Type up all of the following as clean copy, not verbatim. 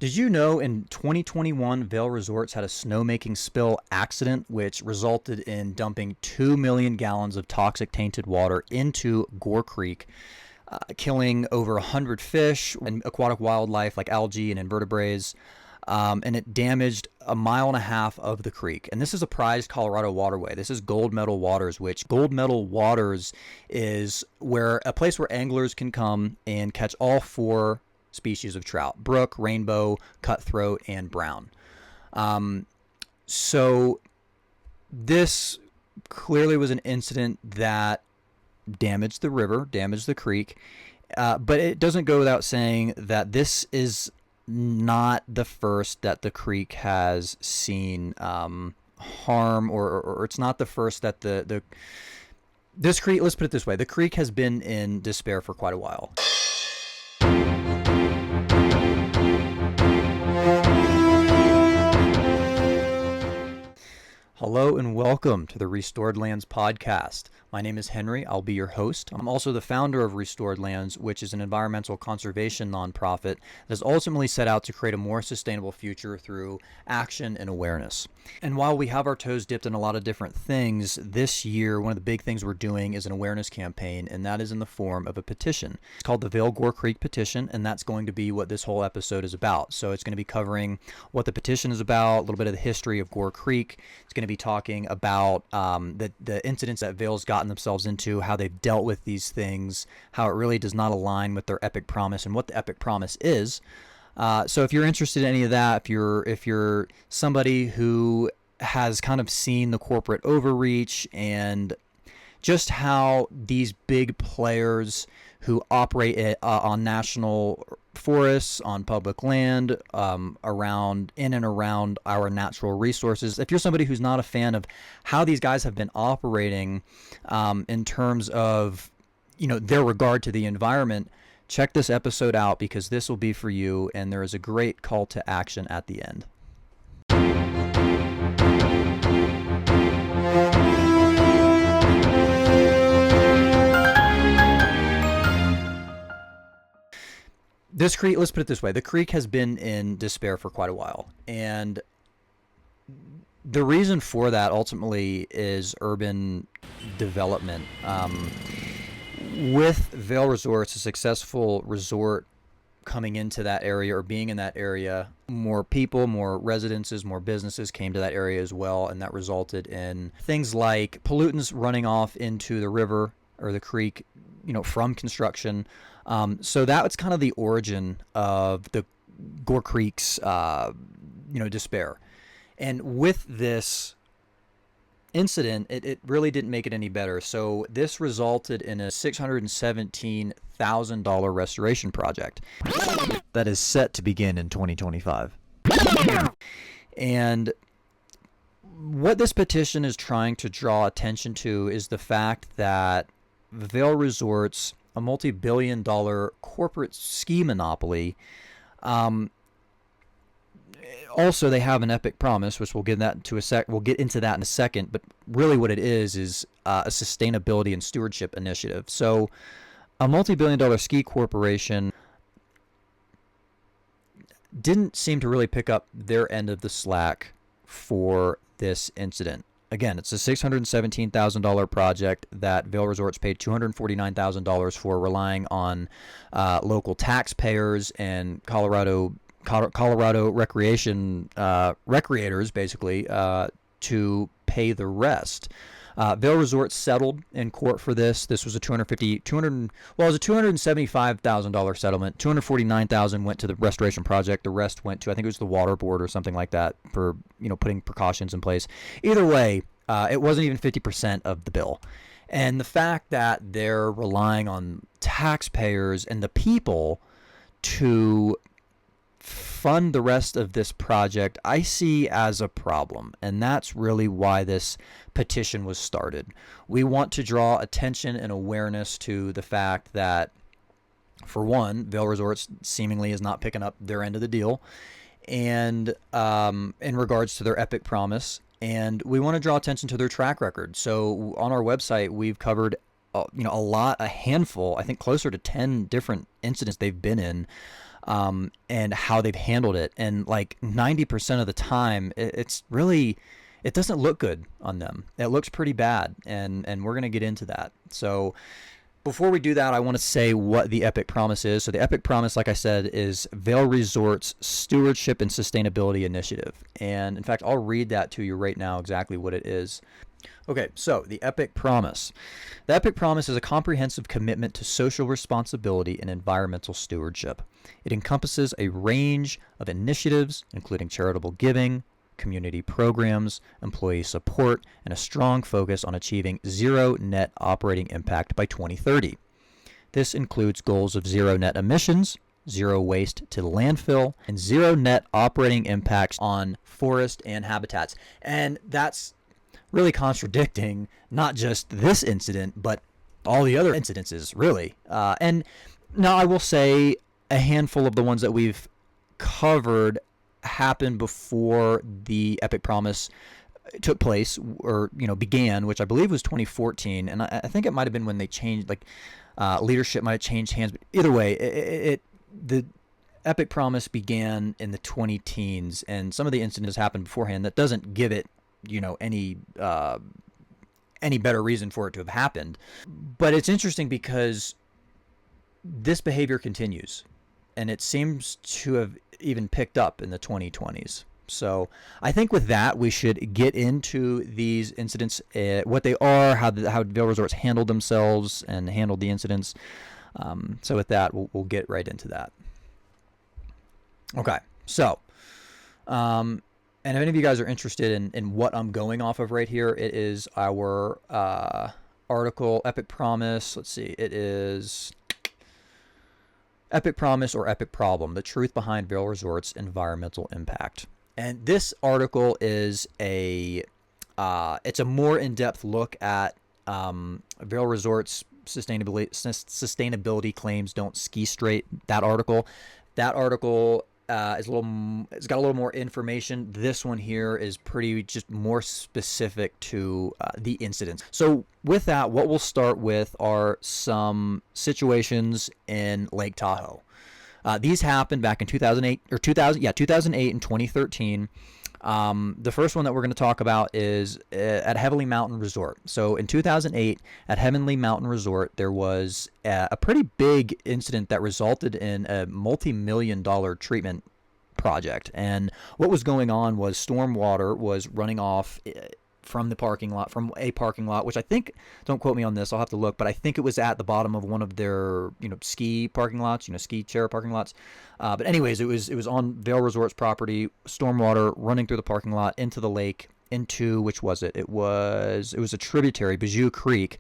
Did you know in 2021, Vail Resorts had a snowmaking spill accident, which resulted in dumping 2 million gallons of toxic tainted water into Gore Creek, killing over 100 fish and aquatic wildlife like algae and invertebrates, and it damaged 1.5 miles of the creek. And this is a prized Colorado waterway. This is Gold Medal Waters, which Gold Medal Waters is a place where anglers can come and catch all 4 species of trout: brook, rainbow, cutthroat, and brown. So this clearly was an incident that damaged the river, damaged the creek, but it doesn't go without saying that this is not the first that the creek has seen harm, or it's not the first that this creek, let's put it this way, the creek has been in despair for quite a while. Hello and welcome to the Restored Lands podcast. My name is Henry. I'll be your host. I'm also the founder of Restored Lands, which is an environmental conservation nonprofit that is ultimately set out to create a more sustainable future through action and awareness. And while we have our toes dipped in a lot of different things, this year one of the big things we're doing is an awareness campaign, and that is in the form of a petition. It's called the Vail Gore Creek Petition, and that's going to be what this whole episode is about. So it's going to be covering what the petition is about, a little bit of the history of Gore Creek. It's going to be talking about the incidents that Vail's gotten themselves into, how they've dealt with these things, how it really does not align with their epic promise and what the epic promise is. So if you're interested in any of that, if you're somebody who has kind of seen the corporate overreach and just how these big players who operate on national forests, on public land, in and around our natural resources. If you're somebody who's not a fan of how these guys have been operating in terms of, their regard to the environment, check this episode out because this will be for you, and there is a great call to action at the end. This creek, let's put it this way, the creek has been in despair for quite a while. And the reason for that ultimately is urban development. With Vail Resorts, a successful resort coming into that area or being in that area, more people, more residences, more businesses came to that area as well. And that resulted in things like pollutants running off into the river or the creek, from construction. So that was kind of the origin of the Gore Creek's, despair. And with this incident, it really didn't make it any better. So this resulted in a $617,000 restoration project that is set to begin in 2025. And what this petition is trying to draw attention to is the fact that Vail Resorts, a multi-billion-dollar corporate ski monopoly. Also, they have an epic promise, which we'll get into that in a second. But really, what it is a sustainability and stewardship initiative. So, a multi-billion-dollar ski corporation didn't seem to really pick up their end of the slack for this incident. Again, it's a $617,000 project that Vail Resorts paid $249,000 for, relying on local taxpayers and Colorado recreators, basically, to pay the rest. Vail Resorts settled in court for this. This was a $275,000 settlement. $249,000 went to the restoration project. The rest went to, I think it was the water board or something like that, for putting precautions in place. Either way, it wasn't even 50% of the bill. And the fact that they're relying on taxpayers and the people to fund the rest of this project, I see as a problem. And that's really why this petition was started. We want to draw attention and awareness to the fact that, for one, Vail Resorts seemingly is not picking up their end of the deal, and in regards to their epic promise. And we want to draw attention to their track record. So on our website, we've covered a handful, I think closer to 10 different incidents they've been in. and how they've handled it. And like 90% of the time, it doesn't look good on them. It looks pretty bad, and we're going to get into that. So before we do that, I want to say what the Epic Promise is. So the Epic Promise, like I said, is Vail Resorts Stewardship and Sustainability Initiative. And in fact, I'll read that to you right now, exactly what it is. Okay, so the Epic Promise. The Epic Promise is a comprehensive commitment to social responsibility and environmental stewardship. It encompasses a range of initiatives, including charitable giving, community programs, employee support, and a strong focus on achieving zero net operating impact by 2030. This includes goals of zero net emissions, zero waste to landfill, and zero net operating impacts on forest and habitats. And that's really contradicting not just this incident, but all the other incidences, really. And now I will say a handful of the ones that we've covered happened before the Epic Promise took place, or began, which I believe was 2014, and I think it might have been when they changed, leadership might have changed hands. But either way, the Epic Promise began in the 20-teens, and some of the incidents happened beforehand. That doesn't give it any better reason for it to have happened. But it's interesting because this behavior continues, and it seems to have even picked up in the 2020s. So I think with that, we should get into these incidents, what they are, how Vail Resorts handled themselves and handled the incidents. So with that, we'll get right into that. Okay, so and if any of you guys are interested in what I'm going off of right here, it is our article, Epic Promise. Let's see, it is Epic Promise or Epic Problem, the truth behind Vail Resorts' environmental impact. And this article is it's a more in-depth look at Vail Resorts' sustainability claims don't ski straight. That article it's got a little more information. This one here is pretty just more specific to the incidents. So with that, what we'll start with are some situations in Lake Tahoe. These happened back in 2008 and 2013. The first one that we're going to talk about is at Heavenly Mountain Resort. So in 2008 at Heavenly Mountain Resort, there was a pretty big incident that resulted in a multi-million-dollar treatment project. And what was going on was storm water was running off from a parking lot, which I think, don't quote me on this, I'll have to look, but I think it was at the bottom of one of their, ski parking lots, ski chair parking lots. But anyways, it was on Vail Resorts property, stormwater running through the parking lot into the lake, which was it? It was a tributary, Bijou Creek.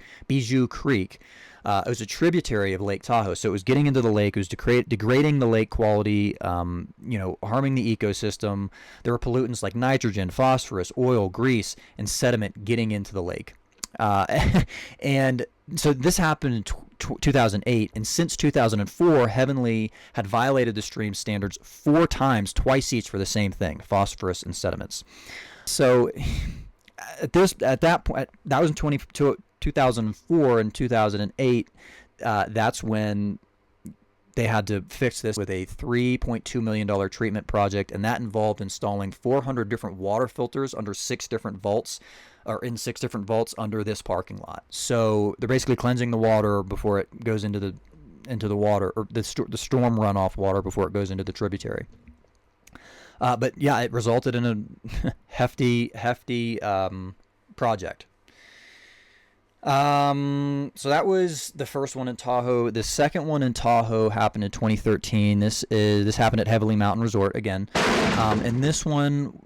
It was a tributary of Lake Tahoe, so it was getting into the lake. It was degrading the lake quality, harming the ecosystem. There were pollutants like nitrogen, phosphorus, oil, grease, and sediment getting into the lake. And so this happened in 2008, and since 2004, Heavenly had violated the stream standards 4 times, twice each for the same thing, phosphorus and sediments. So at that point, that was in 2004 and 2008, that's when they had to fix this with a $3.2 million treatment project, and that involved installing 400 different water filters under 6 different vaults, or in 6 different vaults under this parking lot. So they're basically cleansing the water before it goes into the water, or the storm runoff water before it goes into the tributary. But yeah, it resulted in a hefty project. So that was the first one in Tahoe. The second one in Tahoe happened in 2013. This happened at Heavenly Mountain Resort again. And this one,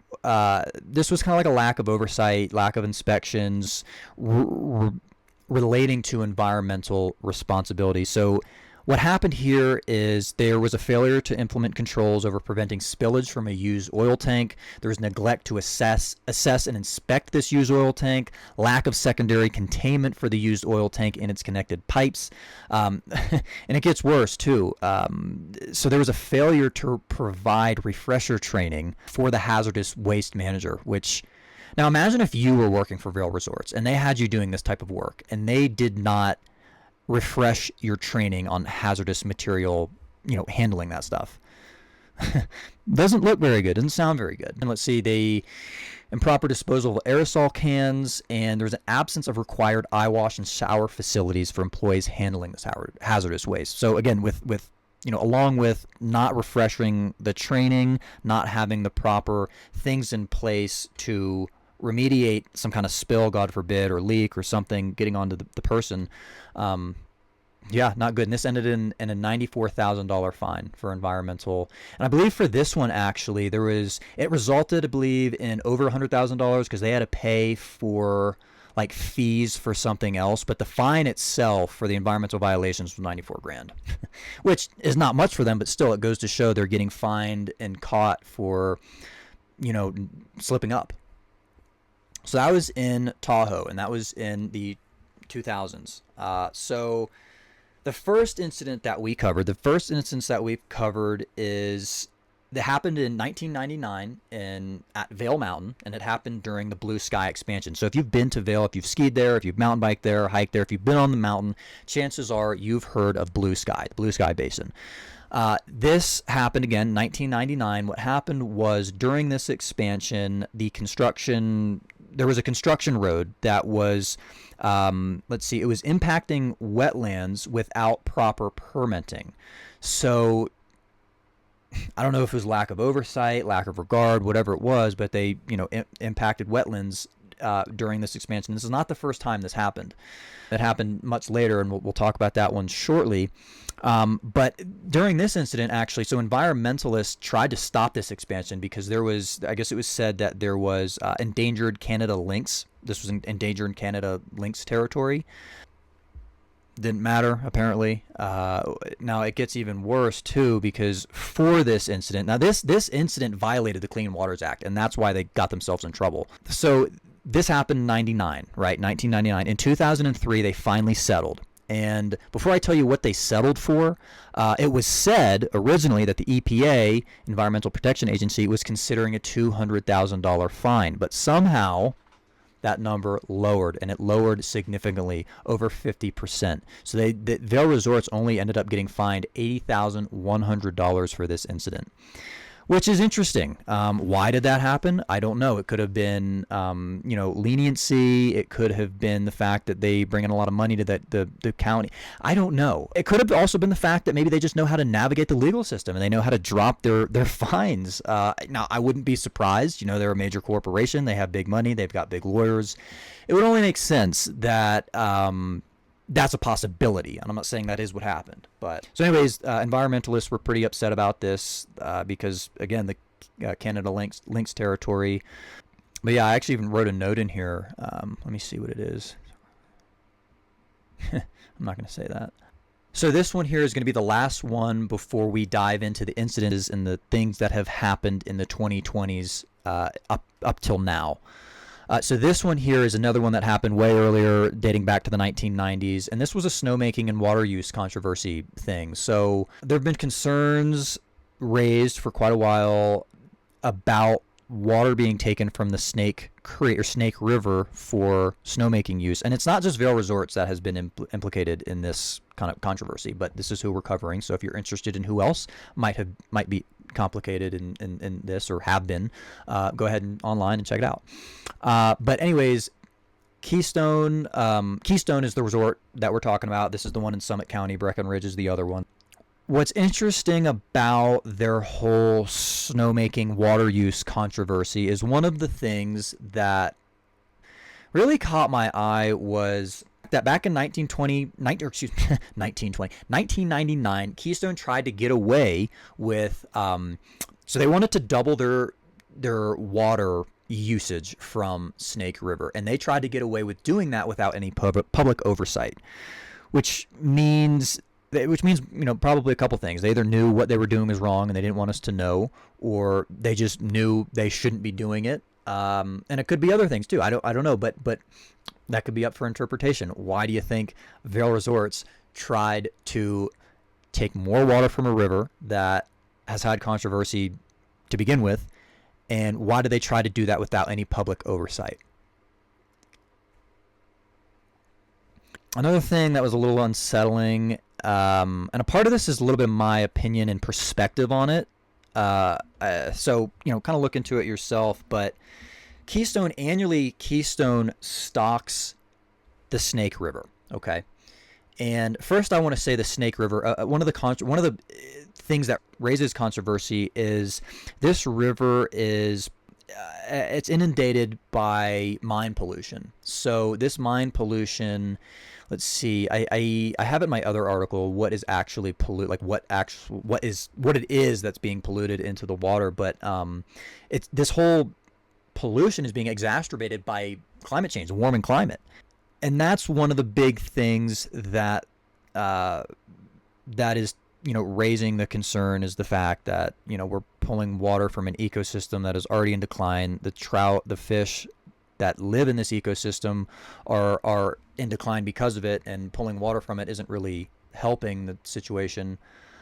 this was kind of like a lack of oversight, lack of inspections relating to environmental responsibility. So what happened here is there was a failure to implement controls over preventing spillage from a used oil tank. There was neglect to assess and inspect this used oil tank, lack of secondary containment for the used oil tank and its connected pipes. And it gets worse too. So there was a failure to provide refresher training for the hazardous waste manager, which, now imagine if you were working for Vail Resorts and they had you doing this type of work and they did not refresh your training on hazardous material, handling that stuff. Doesn't look very good. Doesn't sound very good. And let's see, they improper disposal of aerosol cans, and there's an absence of required eye wash and shower facilities for employees handling this hazardous waste. So again, with along with not refreshing the training, not having the proper things in place to remediate some kind of spill, God forbid, or leak or something getting onto the person, yeah, not good. And this ended in a $94,000 fine for environmental. And I believe for this one, actually, it resulted, I believe, in over $100,000 because they had to pay for like fees for something else. But the fine itself for the environmental violations was 94 grand, which is not much for them, but still it goes to show they're getting fined and caught for, slipping up. So that was in Tahoe, and that was in the 2000s. So the first incident that we covered, is that happened in 1999 at Vail Mountain, and it happened during the Blue Sky expansion. So if you've been to Vail, if you've skied there, if you've mountain biked there, hiked there, if you've been on the mountain, chances are you've heard of Blue Sky, the Blue Sky Basin. This happened again, 1999. What happened was during this expansion, there was a construction road that was, it was impacting wetlands without proper permitting. So I don't know if it was lack of oversight, lack of regard, whatever it was, but they, impacted wetlands during this expansion. This is not the first time this happened. That happened much later, and we'll talk about that one shortly. But during this incident, actually, so environmentalists tried to stop this expansion because there was, I guess it was said that there was endangered Canada lynx. This was endangered Canada lynx territory. Didn't matter, apparently. Now it gets even worse too, because for this incident, now this incident violated the Clean Waters Act, and that's why they got themselves in trouble. So this happened in 99, right? 1999. In 2003, they finally settled. And before I tell you what they settled for, it was said originally that the EPA, Environmental Protection Agency, was considering a $200,000 fine, but somehow that number lowered, and it lowered significantly, over 50%. So the Vail Resorts only ended up getting fined $80,100 for this incident, which is interesting. Why did that happen? I don't know. It could have been, leniency. It could have been the fact that they bring in a lot of money to the county. I don't know. It could have also been the fact that maybe they just know how to navigate the legal system and they know how to drop their fines. Now, I wouldn't be surprised. They're a major corporation. They have big money. They've got big lawyers. It would only make sense that that's a possibility, and I'm not saying that is what happened. But so anyways, environmentalists were pretty upset about this because, again, the Canada lynx territory. But yeah, I actually even wrote a note in here. Let me see what it is. I'm not going to say that. So this one here is going to be the last one before we dive into the incidents and the things that have happened in the 2020s up till now. So this one here is another one that happened way earlier, dating back to the 1990s, and this was a snowmaking and water use controversy thing. So there have been concerns raised for quite a while about water being taken from the Snake Creek or Snake River for snowmaking use, and it's not just Vail Resorts that has been implicated in this kind of controversy, but this is who we're covering. So if you're interested in who else might be complicated in this or have been, go ahead and online and check it out. But anyways, Keystone is the resort that we're talking about. This is the one in Summit County. Breckenridge is the other one. What's interesting about their whole snowmaking water use controversy is one of the things that really caught my eye was that back in 1999, Keystone tried to get away with, so they wanted to double their water usage from Snake River, and they tried to get away with doing that without any public oversight, which means probably a couple things. They either knew what they were doing was wrong and they didn't want us to know, or they just knew they shouldn't be doing it. And it could be other things too. I don't know, but that could be up for interpretation. Why do you think Vail Resorts tried to take more water from a river that has had controversy to begin with, and why do they try to do that without any public oversight? Another thing that was a little unsettling, and a part of this is a little bit of my opinion and perspective on it, So, kind of look into it yourself. But Keystone stocks the Snake River. Okay. And first, I want to say the Snake River. One of the things that raises controversy is this river is it's inundated by mine pollution. So this mine pollution, let's see, I have in my other article what is actually what it is that's being polluted into the water. But it's this whole pollution is being exacerbated by climate change, warming climate. And that's one of the big things that is, raising the concern, is the fact that, we're pulling water from an ecosystem that is already in decline. The trout, the fish that live in this ecosystem are in decline because of it, and pulling water from it isn't really helping the situation.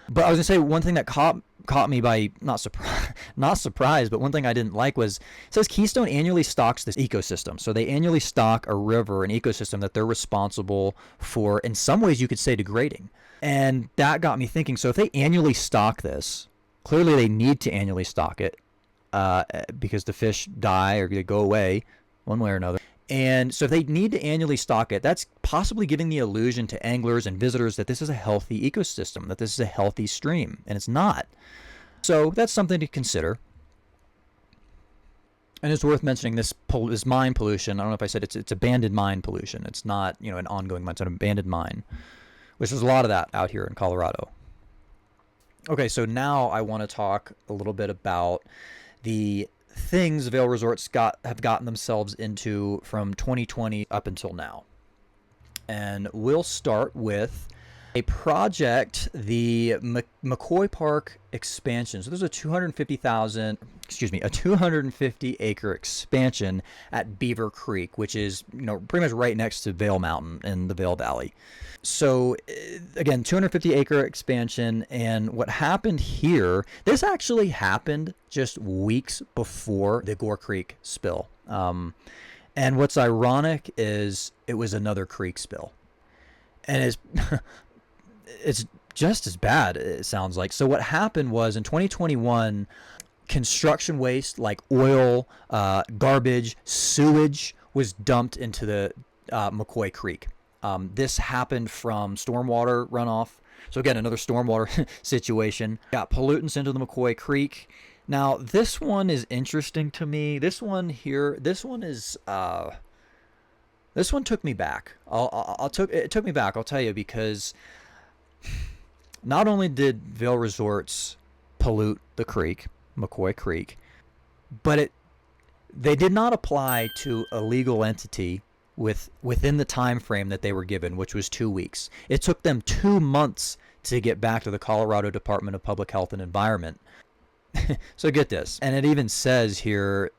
But I was gonna say, one thing that caught me by not surprised, but one thing I didn't like was, it says Keystone annually stocks this ecosystem. So they annually stock a river, an ecosystem that they're responsible for, in some ways you could say, degrading. And that got me thinking, so if they annually stock this, clearly they need to annually stock it because the fish die or they go away one way or another. And so if they need to annually stock it, that's possibly giving the illusion to anglers and visitors that this is a healthy ecosystem, that this is a healthy stream, and it's not. So that's something to consider. And it's worth mentioning this mine pollution. I don't know if I said it's abandoned mine pollution. It's not, an ongoing mine, it's an abandoned mine, which there's a lot of that out here in Colorado. Okay, so now I want to talk a little bit about the things Vail Resorts have gotten themselves into from 2020 up until now. And we'll start with a project, the McCoy Park expansion. So there's a 250 acre expansion at Beaver Creek, which is, pretty much right next to Vail Mountain in the Vail Valley. So again, 250 acre expansion. And what happened here, this actually happened just weeks before the Gore Creek spill. And what's ironic is it was another creek spill. And it's just as bad, it sounds like. So what happened was, in 2021, construction waste like oil, garbage, sewage was dumped into the McCoy Creek. This happened from stormwater runoff. So again, another stormwater situation. Got pollutants into the McCoy Creek. Now, this one is interesting to me. This one took me back. It took me back, I'll tell you, because not only did Vail Resorts pollute the creek, McCoy Creek, but they did not apply to a legal entity within the time frame that they were given, which was 2 weeks. It took them 2 months to get back to the Colorado Department of Public Health and Environment. So get this, and it even says here,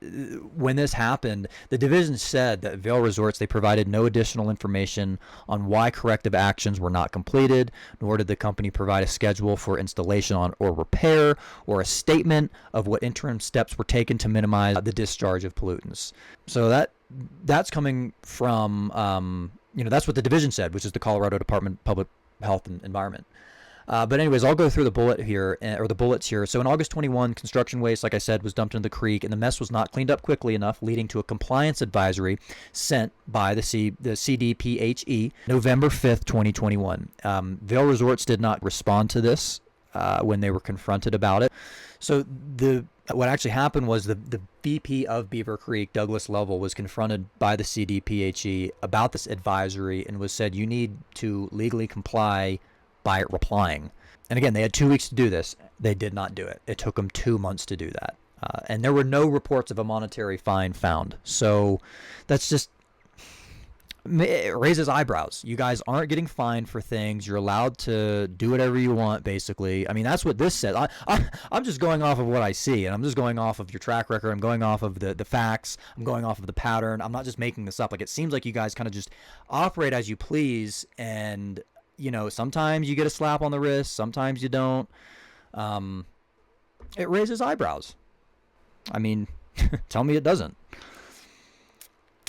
when this happened, the division said that Vail Resorts, they provided no additional information on why corrective actions were not completed, nor did the company provide a schedule for installation or repair, or a statement of what interim steps were taken to minimize the discharge of pollutants. So that's coming from, that's what the division said, which is the Colorado Department of Public Health and Environment. But anyways, I'll go through the bullets here. So in August 21, construction waste, like I said, was dumped into the creek, and the mess was not cleaned up quickly enough, leading to a compliance advisory sent by the CDPHE November 5th, 2021. Vail Resorts did not respond to this when they were confronted about it. So what actually happened was the VP of Beaver Creek, Douglas Lovell, was confronted by the CDPHE about this advisory and was said, you need to legally comply by replying. And again, they had 2 weeks to do this. They did not do it. It took them 2 months to do that. And there were no reports of a monetary fine found. So that's just, it raises eyebrows. You guys aren't getting fined for things. You're allowed to do whatever you want, basically. I mean, that's what this says. I'm just going off of what I see, and I'm just going off of your track record. I'm going off of the facts. I'm going off of the pattern. I'm not just making this up. Like, it seems like you guys kind of just operate as you please, and sometimes you get a slap on the wrist, sometimes you don't. It raises eyebrows. I mean, tell me it doesn't.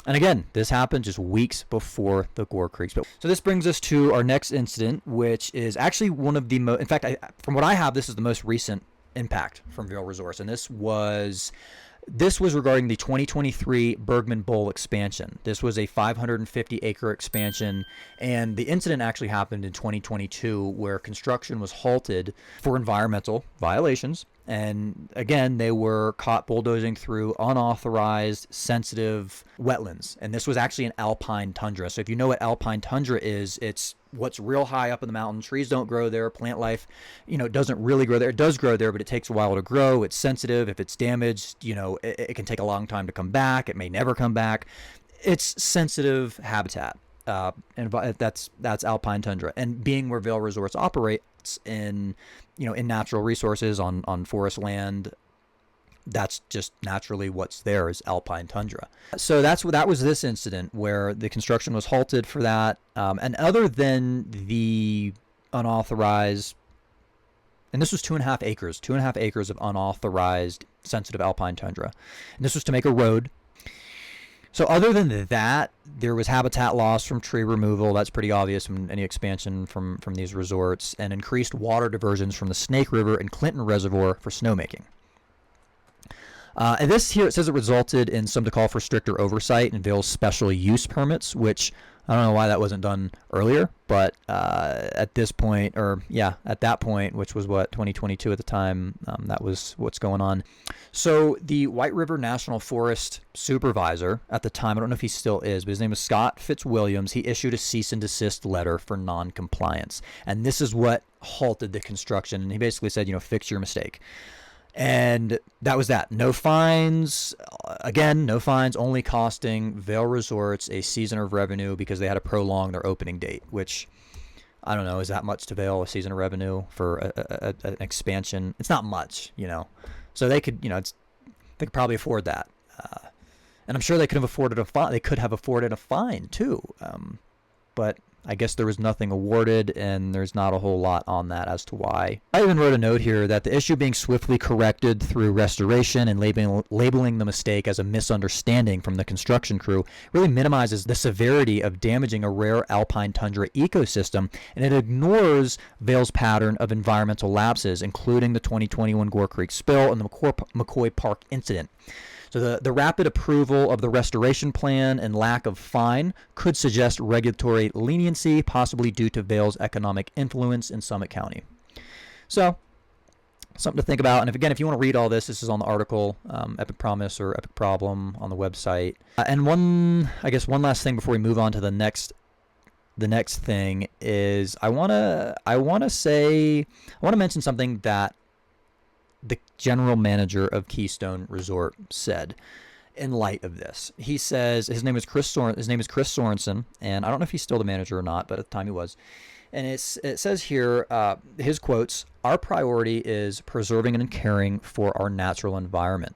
And again, this happened just weeks before the Gore Creek spill. So this brings us to our next incident, which is actually one of the most, in fact, from what I have, this is the most recent impact from Vail Resorts, and this was regarding the 2023 Bergman Bowl expansion. This was a 550-acre expansion, and the incident actually happened in 2022 where construction was halted for environmental violations. And again, they were caught bulldozing through unauthorized, sensitive wetlands. And this was actually an alpine tundra. So if you know what alpine tundra is, it's what's real high up in the mountain. Trees don't grow there. Plant life, doesn't really grow there. It does grow there, but it takes a while to grow. It's sensitive. If it's damaged, it can take a long time to come back. It may never come back. It's sensitive habitat. And that's alpine tundra. And being where Vail Resorts operates in natural resources on forest land, that's just naturally what's there is alpine tundra. So that was this incident where the construction was halted for that. And other than the unauthorized, and this was 2.5 acres of unauthorized sensitive alpine tundra. And this was to make a road. So other than that, there was habitat loss from tree removal. That's pretty obvious from any expansion from these resorts, and increased water diversions from the Snake River and Clinton Reservoir for snowmaking. And this here, it says it resulted in some to call for stricter oversight in Vail's special use permits, which I don't know why that wasn't done earlier, but at that point, which was 2022 at the time, that was what's going on. So the White River National Forest supervisor at the time, I don't know if he still is, but his name is Scott Fitzwilliams. He issued a cease and desist letter for non-compliance, and this is what halted the construction. And he basically said, fix your mistake. And that was that. No fines. Again, no fines, only costing Vail Resorts a season of revenue because they had to prolong their opening date, which I don't know, is that much to Vail, a season of revenue for an expansion? It's not much, So they could, they could probably afford that. And I'm sure they could have afforded a fine. They could have afforded a fine too. But I guess there was nothing awarded, and there's not a whole lot on that as to why. I even wrote a note here that the issue being swiftly corrected through restoration and labeling the mistake as a misunderstanding from the construction crew really minimizes the severity of damaging a rare alpine tundra ecosystem, and it ignores Vail's pattern of environmental lapses, including the 2021 Gore Creek spill and the McCoy Park incident. So the rapid approval of the restoration plan and lack of fine could suggest regulatory leniency, possibly due to Vail's economic influence in Summit County. So something to think about. And if you want to read all this is on the article, Epic Promise or Epic Problem on the website. And one last thing before we move on to the next thing is I want to mention something that the general manager of Keystone Resort said in light of this. He says his name is Chris Sorensen, and I don't know if he's still the manager or not, but at the time he was. And it says here, his quotes, "Our priority is preserving and caring for our natural environment.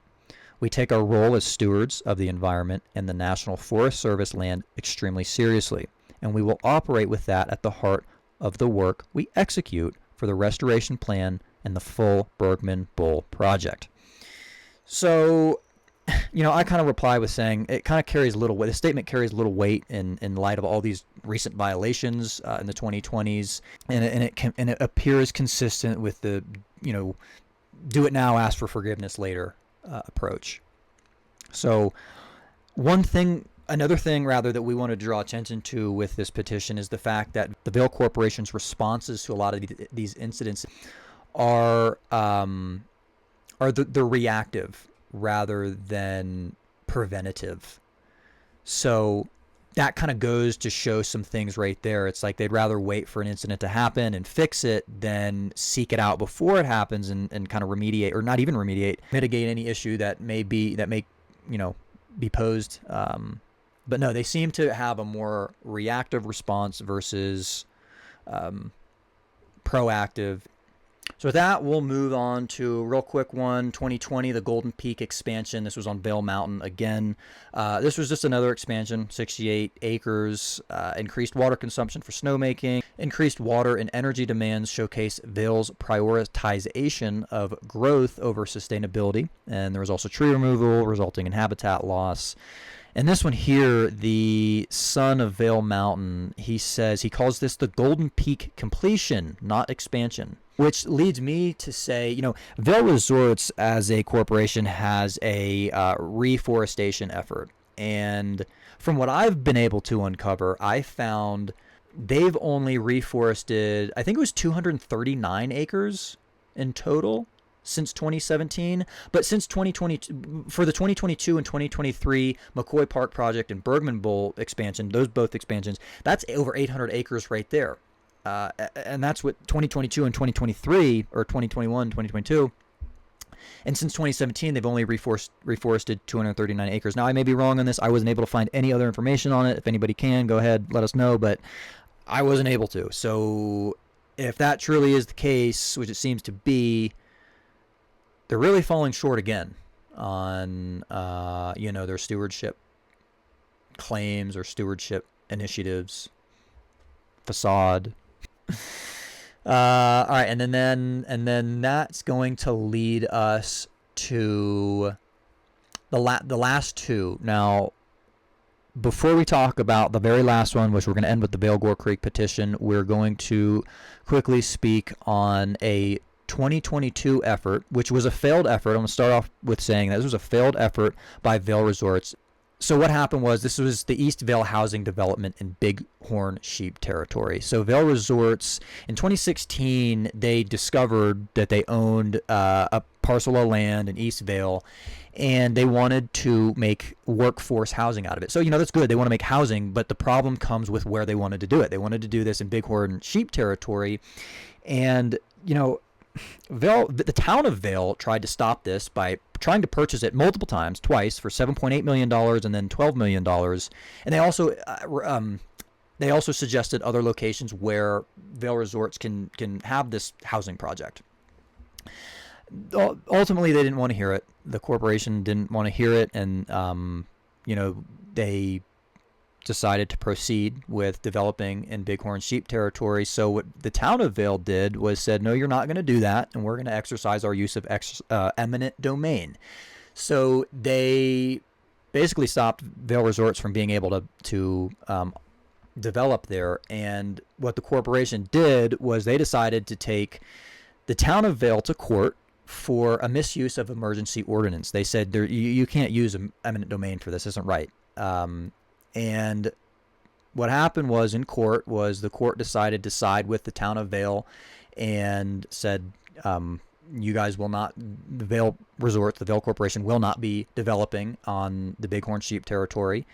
We take our role as stewards of the environment and the National Forest Service land extremely seriously, and we will operate with that at the heart of the work we execute for the restoration plan and the full Bergman Bowl project." So, I kind of reply with saying it kind of carries a little weight. The statement carries a little weight in light of all these recent violations in the 2020s, and it appears consistent with the do it now, ask for forgiveness later approach. So, another thing that we want to draw attention to with this petition is the fact that the Vail Corporation's responses to a lot of these incidents are the reactive rather than preventative. So that kind of goes to show some things right there. It's like they'd rather wait for an incident to happen and fix it than seek it out before it happens and kind of remediate, or not even remediate, mitigate any issue that may be posed. But no, they seem to have a more reactive response versus proactive. So with that, we'll move on to a real quick one, 2020, the Golden Peak expansion. This was on Vail Mountain again. This was just another expansion, 68 acres, increased water consumption for snowmaking, increased water and energy demands showcase Vail's prioritization of growth over sustainability. And there was also tree removal resulting in habitat loss. And this one here, the son of Vail Mountain, he says he calls this the Golden Peak completion, not expansion. Which leads me to say, Vail Resorts as a corporation has a reforestation effort. And from what I've been able to uncover, I found they've only reforested, I think it was 239 acres in total since 2017. But since 2020, for the 2022 and 2023 McCoy Park project and Bergman Bowl expansion, those both expansions, that's over 800 acres right there. And that's what 2022 and 2023, or 2021, 2022. And since 2017, they've only reforested 239 acres. Now, I may be wrong on this. I wasn't able to find any other information on it. If anybody can, go ahead, let us know. But I wasn't able to. So if that truly is the case, which it seems to be, they're really falling short again on, their stewardship claims or stewardship initiatives, facade. All right, and then that's going to lead us to the last two. Now, before we talk about the very last one, which we're going to end with the Vail Gore Creek petition, we're going to quickly speak on a 2022 effort, which was a failed effort. I'm going to start off with saying that this was a failed effort by Vail Resorts. So what happened was, this was the East Vail housing development in Bighorn Sheep territory. So Vail Resorts, in 2016, they discovered that they owned a parcel of land in East Vail, and they wanted to make workforce housing out of it. So, that's good. They want to make housing, but the problem comes with where they wanted to do it. They wanted to do this in Bighorn Sheep territory, and, Vail, the town of Vail tried to stop this by trying to purchase it multiple times, twice, for $7.8 million and then $12 million. And they also suggested other locations where Vail Resorts can have this housing project. Ultimately, they didn't want to hear it. The corporation didn't want to hear it, and they decided to proceed with developing in Bighorn Sheep territory. So what the town of Vail did was said, no, you're not going to do that, and we're going to exercise our use of eminent domain. So they basically stopped Vail Resorts from being able to develop there. And what the corporation did was they decided to take the town of Vail to court for a misuse of emergency ordinance. They said, you can't use eminent domain for this. This isn't right. And what happened was, in court, was the court decided to side with the town of Vail and said, you guys will not, the Vail Resorts, the Vail Corporation, will not be developing on the Bighorn Sheep territory.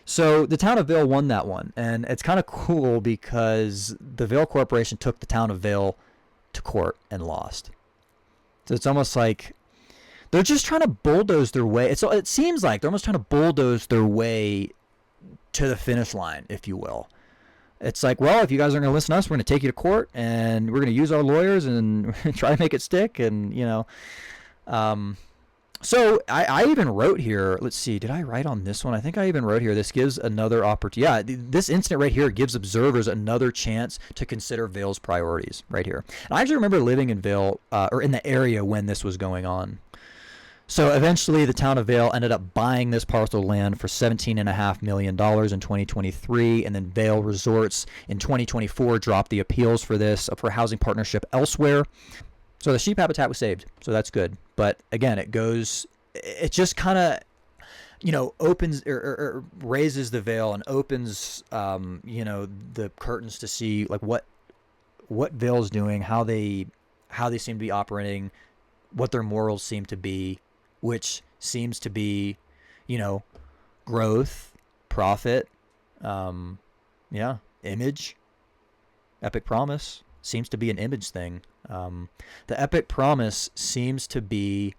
So the town of Vail won that one. And it's kind of cool because the Vail Corporation took the town of Vail to court and lost. So it's almost like they're just trying to bulldoze their way. It seems like they're almost trying to bulldoze their way to the finish line, if you will. It's like, well, if you guys aren't going to listen to us, we're going to take you to court, and we're going to use our lawyers and try to make it stick. And, so I even wrote here, let's see, did I write on this one? I think I even wrote here, this gives another opportunity. Yeah, this incident right here gives observers another chance to consider Vail's priorities right here. And I actually remember living in Vail, or in the area when this was going on. So eventually the town of Vail ended up buying this parcel of land for $17.5 million in 2023, and then Vail Resorts in 2024 dropped the appeals for this for housing partnership elsewhere. So the sheep habitat was saved, so that's good. But again, it just kind of, opens or raises the veil and opens, the curtains to see like what Vail's doing, how they seem to be operating, what their morals seem to be, which seems to be, growth, profit, image. Epic Promise seems to be an image thing. The Epic Promise seems to be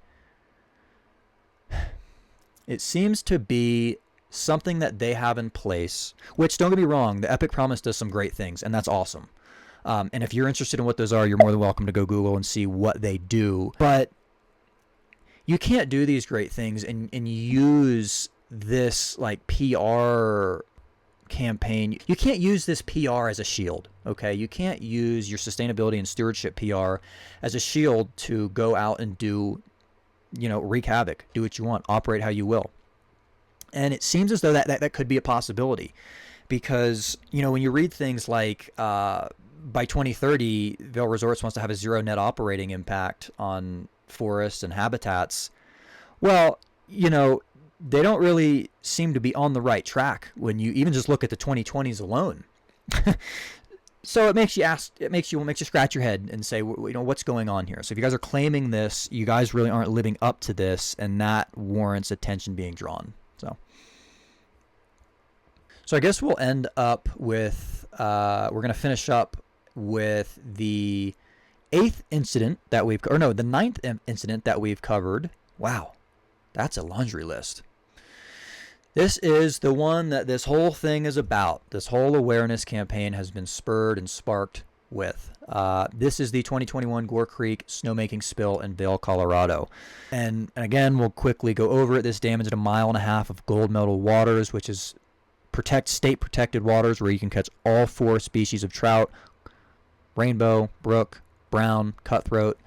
something that they have in place, which, don't get me wrong, the Epic Promise does some great things, and that's awesome. And if you're interested in what those are, you're more than welcome to go Google and see what they do. But you can't do these great things and use this like PR campaign. You can't use this PR as a shield, okay? You can't use your sustainability and stewardship PR as a shield to go out and do, wreak havoc, do what you want, operate how you will. And it seems as though that could be a possibility because, when you read things like by 2030, Vail Resorts wants to have a zero net operating impact on forests and habitats. Well, they don't really seem to be on the right track when you even just look at the 2020s alone. So it makes you scratch your head and say, what's going on here? So if you guys are claiming this, you guys really aren't living up to this, and that warrants attention being drawn. So I guess we'll end up with, we're going to finish up with the ninth incident that we've covered. Wow, that's a laundry list. This is the one that this whole thing is about. This whole awareness campaign has been spurred and sparked with. This is the 2021 Gore Creek snowmaking spill in Vail, Colorado. And again, we'll quickly go over it. This damaged 1.5 miles of gold medal waters, which is state protected waters where you can catch all 4 species of trout: rainbow, brook, brown, cutthroat.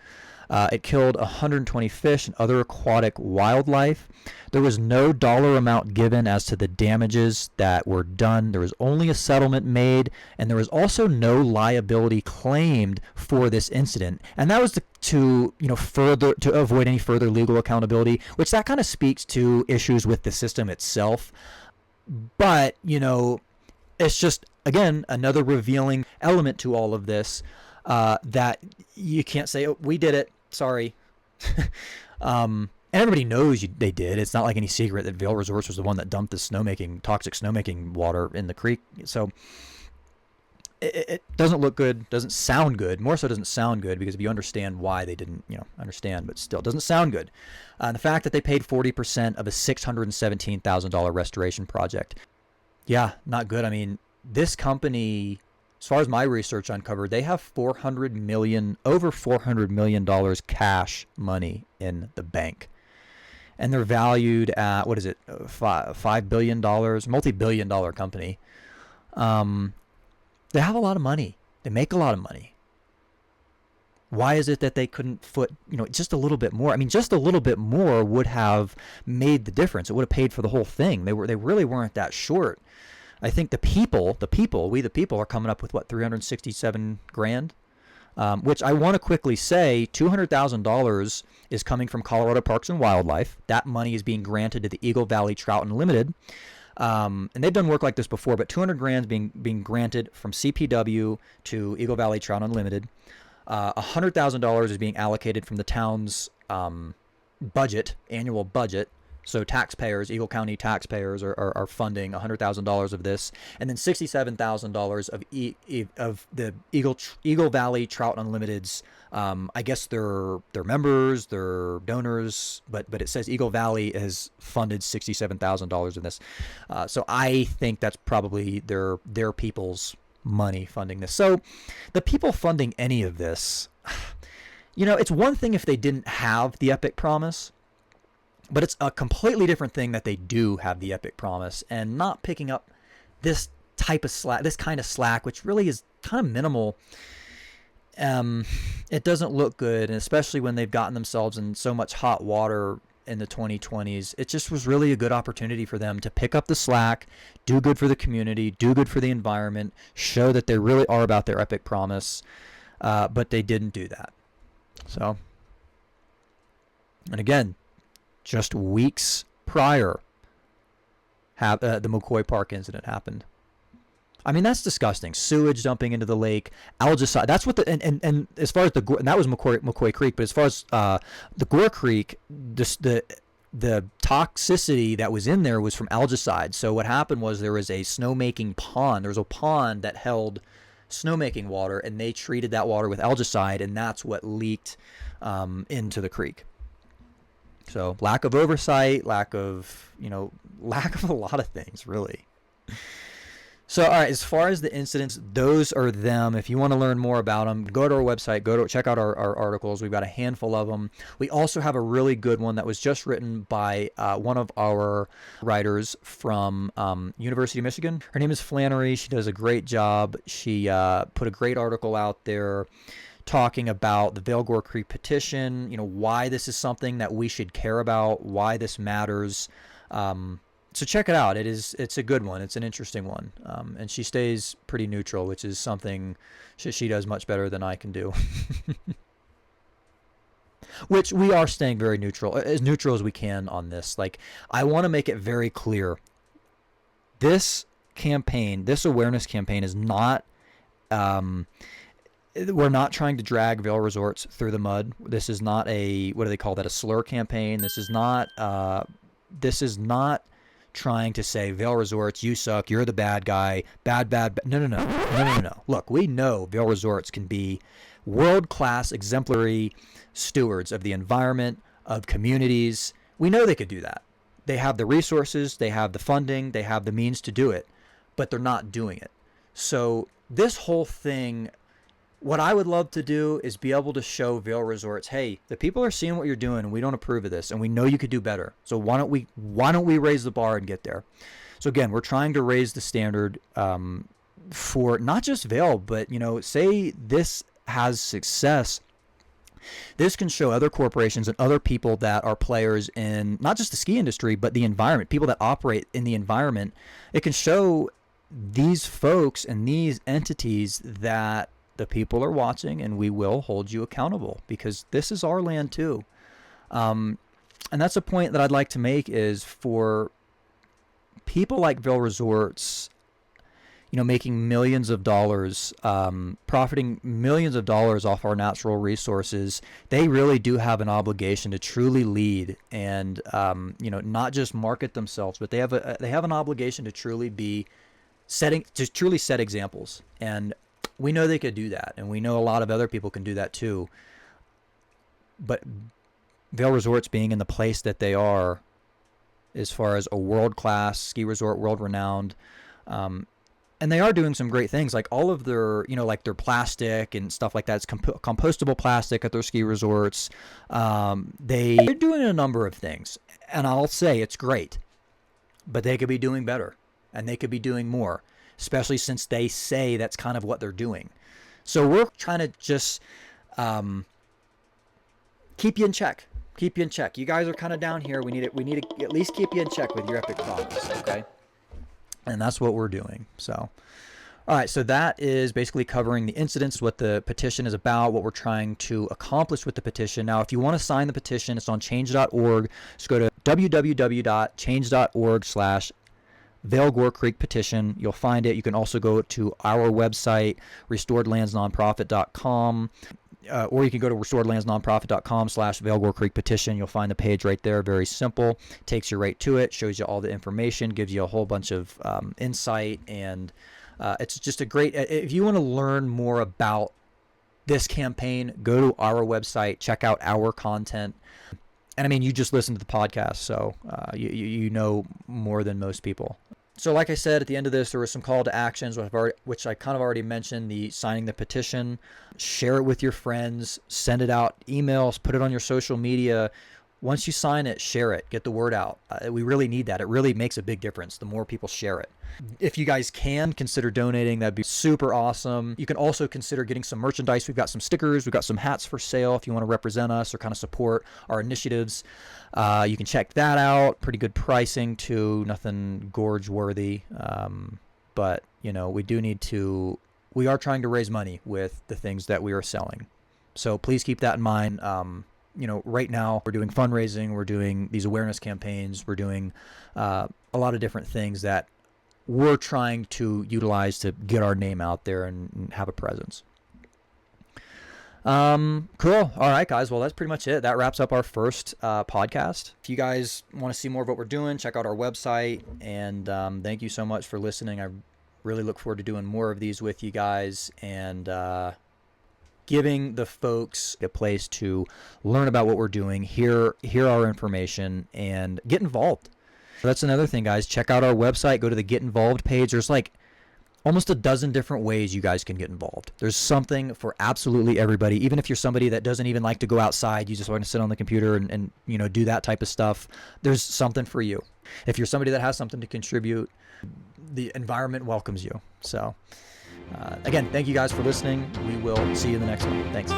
It killed 120 fish and other aquatic wildlife. There was no dollar amount given as to the damages that were done. There was only a settlement made, and there was also no liability claimed for this incident. And that was to avoid any further legal accountability, which that kind of speaks to issues with the system itself. But, it's just, again, another revealing element to all of this, that you can't say, oh, we did it, sorry. And everybody knows they did. It's not like any secret that Vail Resorts was the one that dumped the toxic snowmaking water in the creek. So it doesn't look good, doesn't sound good. More so doesn't sound good, because if you understand why they didn't, understand, but still, it doesn't sound good. The fact that they paid 40% of a $617,000 restoration project. Yeah, not good. I mean, this company, as far as my research uncovered, they have over $400 million cash money in the bank. And they're valued at, $5 billion, multi-billion dollar company. They have a lot of money. They make a lot of money. Why is it that they couldn't foot, just a little bit more? I mean, just a little bit more would have made the difference. It would have paid for the whole thing. They really weren't that short. I think we the people are coming up with $367,000, which I want to quickly say, $200,000 is coming from Colorado Parks and Wildlife. That money is being granted to the Eagle Valley Trout Unlimited. And they've done work like this before, but $200,000 being granted from CPW to Eagle Valley Trout Unlimited. $100,000 is being allocated from the town's annual budget. So taxpayers, Eagle County taxpayers, are funding $100,000 of this, and then $67,000 of the Eagle Valley Trout Unlimited's. I guess their members, their donors, but it says Eagle Valley has funded $67,000 of this. So I think that's probably their people's money funding this. So the people funding any of this, it's one thing if they didn't have the Epic Promise. But it's a completely different thing that they do have the Epic Promise and not picking up this kind of slack, which really is kind of minimal. It doesn't look good, and especially when they've gotten themselves in so much hot water in the 2020s. It just was really a good opportunity for them to pick up the slack, do good for the community, do good for the environment, show that they really are about their Epic Promise, but they didn't do that. So, and again, just weeks prior, the McCoy Park incident happened. I mean, that's disgusting. Sewage dumping into the lake, algicide. That's what and as far as and that was McCoy Creek. But as far as the Gore Creek, the toxicity that was in there was from algicide. So what happened was there was a snowmaking pond. There was a pond that held snowmaking water, and they treated that water with algicide, and that's what leaked into the creek. So lack of oversight, lack of a lot of things, really. So, all right, as far as the incidents, those are them. If you want to learn more about them, go to our website, check out our articles. We've got a handful of them. We also have a really good one that was just written by one of our writers from University of Michigan. Her name is Flannery. She does a great job. She put a great article out there talking about the Vail Gore Creek Petition, why this is something that we should care about, why this matters. So check it out. It's a good one. It's an interesting one. And she stays pretty neutral, which is something she does much better than I can do. Which we are staying very neutral as we can on this. Like, I want to make it very clear. This campaign, this awareness campaign is not, we're not trying to drag Vail Resorts through the mud. This is not what do they call that? A slur campaign. This is not trying to say, Vail Resorts, you suck, you're the bad guy, bad. No. Look, we know Vail Resorts can be world-class, exemplary stewards of the environment, of communities. We know they could do that. They have the resources, they have the funding, they have the means to do it, but they're not doing it. So this whole thing, what I would love to do is be able to show Vail Resorts, hey, the people are seeing what you're doing and we don't approve of this and we know you could do better. So why don't we raise the bar and get there? So again, we're trying to raise the standard for not just Vail, but say this has success. This can show other corporations and other people that are players in not just the ski industry, but the environment, people that operate in the environment. It can show these folks and these entities that the people are watching and we will hold you accountable because this is our land too. And that's a point that I'd like to make is for people like Vail Resorts, making millions of dollars, profiting millions of dollars off our natural resources, they really do have an obligation to truly lead and, not just market themselves, but they have an obligation to truly set examples. And we know they could do that. And we know a lot of other people can do that too. But Vail Resorts being in the place that they are, as far as a world-class ski resort, world-renowned, and they are doing some great things, like all of their, like their plastic and stuff like that. It's compostable plastic at their ski resorts. They're doing a number of things, and I'll say it's great, but they could be doing better, and they could be doing more, especially since they say that's kind of what they're doing. So we're trying to just keep you in check. Keep you in check. You guys are kind of down here. We need to at least keep you in check with your epic promise, okay? And that's what we're doing. So, all right. So that is basically covering the incidents, what the petition is about, what we're trying to accomplish with the petition. Now, if you want to sign the petition, it's on change.org. Just go to www.change.org/Vail Gore Creek Petition. You'll find it. You can also go to our website, restoredlandsnonprofit.com. Or you can go to restoredlandsnonprofit.com/Vail Gore Creek Petition. You'll find the page right there. Very simple. Takes you right to it. Shows you all the information. Gives you a whole bunch of insight. And it's just a great... If you want to learn more about this campaign, go to our website. Check out our content. And I mean, you just listened to the podcast, so you know more than most people. So like I said, at the end of this, there were some call to actions, which I kind of already mentioned, the signing the petition, share it with your friends, send it out, emails, put it on your social media. Once you sign it, share it, get the word out. We really need that. It really makes a big difference the more people share it. If you guys can consider donating, that'd be super awesome. You can also consider getting some merchandise. We've got some stickers. We've got some hats for sale if you want to represent us or kind of support our initiatives. You can check that out. Pretty good pricing too. Nothing gorge worthy. But we are trying to raise money with the things that we are selling. So please keep that in mind. Right now we're doing fundraising. We're doing these awareness campaigns. We're doing a lot of different things that we're trying to utilize to get our name out there and have a presence. Cool. All right, guys. Well, that's pretty much it. That wraps up our first podcast. If you guys want to see more of what we're doing, check out our website. And thank you so much for listening. I really look forward to doing more of these with you guys and giving the folks a place to learn about what we're doing, hear our information, and get involved. So that's another thing, guys. Check out our website. Go to the Get Involved page. There's like almost a dozen different ways you guys can get involved. There's something for absolutely everybody. Even if you're somebody that doesn't even like to go outside, you just want to sit on the computer and do that type of stuff, there's something for you. If you're somebody that has something to contribute, the environment welcomes you. So again, thank you guys for listening. We will see you in the next one. Thanks.